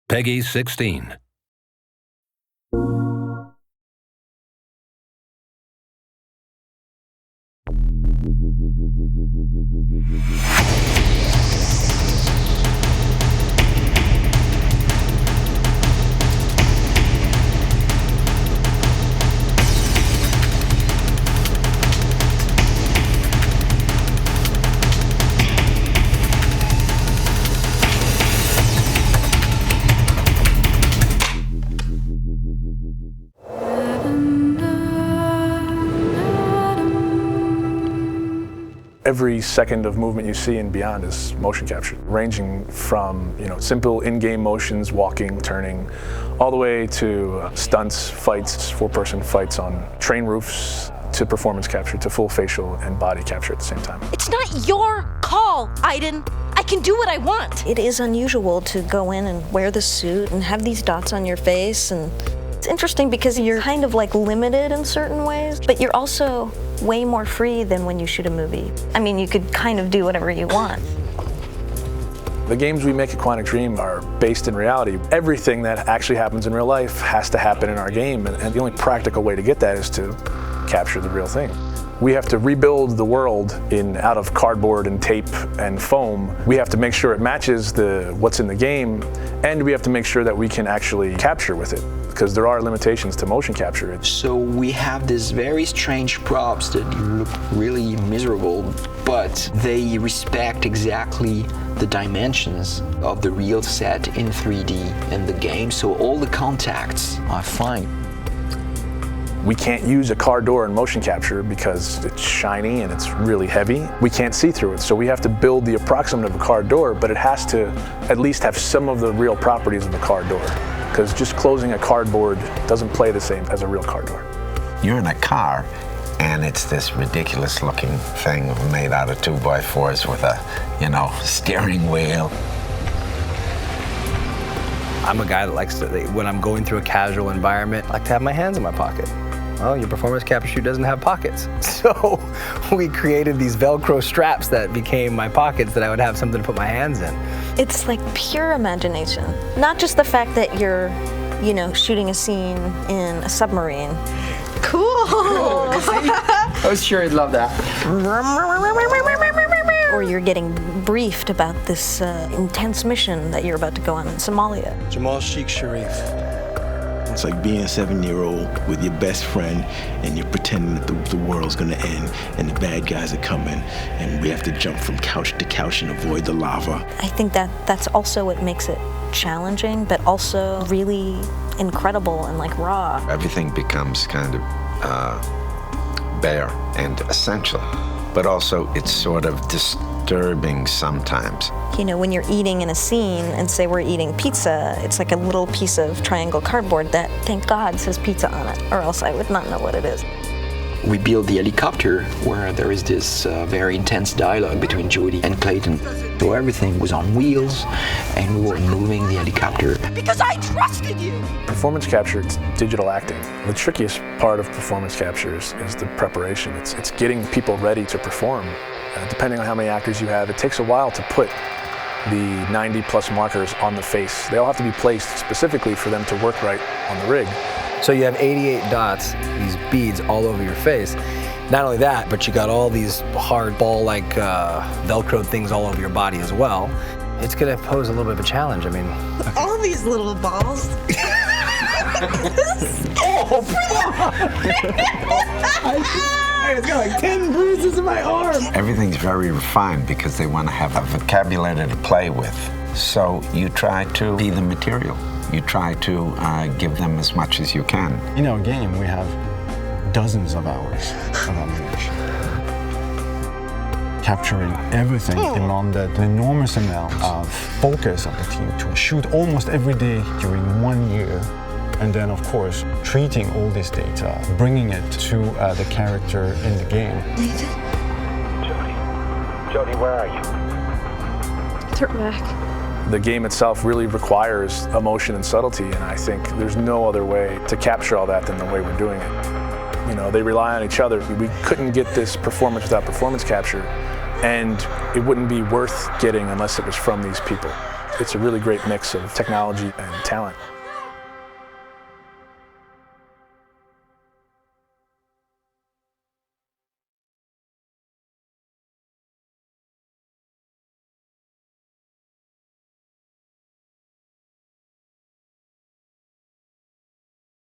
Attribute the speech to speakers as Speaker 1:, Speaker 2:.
Speaker 1: Peggy 16.
Speaker 2: Every second of movement you see and beyond is motion capture, ranging from simple in-game motions, walking, turning, all the way to stunts, fights, four-person fights on train roofs, to performance capture, to full facial and body capture at the same time.
Speaker 3: It's not your call, Aiden. I can do what I want.
Speaker 4: It is unusual to go in and wear the suit and have these dots on your face, and it's interesting because you're kind of like limited in certain ways, but you're also way more free than when you shoot a movie. I mean, you could kind of do whatever you want.
Speaker 2: The games we make at Quantic Dream are based in reality. Everything that actually happens in real life has to happen in our game, and the only practical way to get that is to capture the real thing. We have to rebuild the world out of cardboard and tape and foam. We have to make sure it matches what's in the game, and we have to make sure that we can actually capture with it, because there are limitations to motion capture.
Speaker 5: So we have these very strange props that look really miserable, but they respect exactly the dimensions of the real set in 3D in the game, so all the contacts are fine.
Speaker 2: We can't use a car door in motion capture because it's shiny and it's really heavy. We can't see through it, so we have to build the approximate of a car door, but it has to at least have some of the real properties of a car door, because just closing a cardboard doesn't play the same as a real car door.
Speaker 6: You're in a car, and it's this ridiculous looking thing made out of 2x4s with a, steering wheel.
Speaker 7: I'm a guy that likes to, when I'm going through a casual environment, I like to have my hands in my pocket. Well, your performance capture shoot doesn't have pockets. So we created these Velcro straps that became my pockets that I would have something to put my hands in.
Speaker 4: It's like pure imagination. Not just the fact that you're, shooting a scene in a submarine.
Speaker 3: Cool.
Speaker 5: I was sure you'd love that.
Speaker 4: Or you're getting briefed about this intense mission that you're about to go on in Somalia.
Speaker 8: Jamal Sheikh Sharif.
Speaker 9: It's like being a 7-year-old with your best friend and you're pretending that the world's gonna end and the bad guys are coming and we have to jump from couch to couch and avoid the lava.
Speaker 4: I think that's also what makes it challenging, but also really incredible and like raw.
Speaker 6: Everything becomes kind of bare and essential, but also it's sort of disturbing sometimes.
Speaker 4: When you're eating in a scene and say we're eating pizza, it's like a little piece of triangle cardboard that, thank God, says pizza on it, or else I would not know what it is.
Speaker 5: We built the helicopter where there is this very intense dialogue between Jodie and Clayton. So everything was on wheels and we were moving the helicopter.
Speaker 3: Because I trusted you!
Speaker 2: Performance capture, it's digital acting. The trickiest part of performance capture is the preparation. It's getting people ready to perform. Depending on how many actors you have, it takes a while to put the 90+ markers on the face. They all have to be placed specifically for them to work right on the rig.
Speaker 7: So you have 88 dots, these beads all over your face. Not only that, but you got all these hard ball-like Velcro things all over your body as well. It's gonna pose a little bit of a challenge, I mean.
Speaker 3: All these little balls.
Speaker 8: Oh, I got like 10 bruises in my arm.
Speaker 6: Everything's very refined because they want to have a vocabulary to play with. So you try to be the material. You try to give them as much as you can.
Speaker 8: In our game, we have dozens of hours of ammunition. Capturing everything demanded an enormous amount of focus of the team to shoot almost every day during 1 year. And then, of course, treating all this data, bringing it to the character in the game.
Speaker 3: Nathan?
Speaker 10: Jodie, where are you?
Speaker 3: Turn back.
Speaker 2: The game itself really requires emotion and subtlety, and I think there's no other way to capture all that than the way we're doing it. They rely on each other. We couldn't get this performance without performance capture, and it wouldn't be worth getting unless it was from these people. It's a really great mix of technology and talent.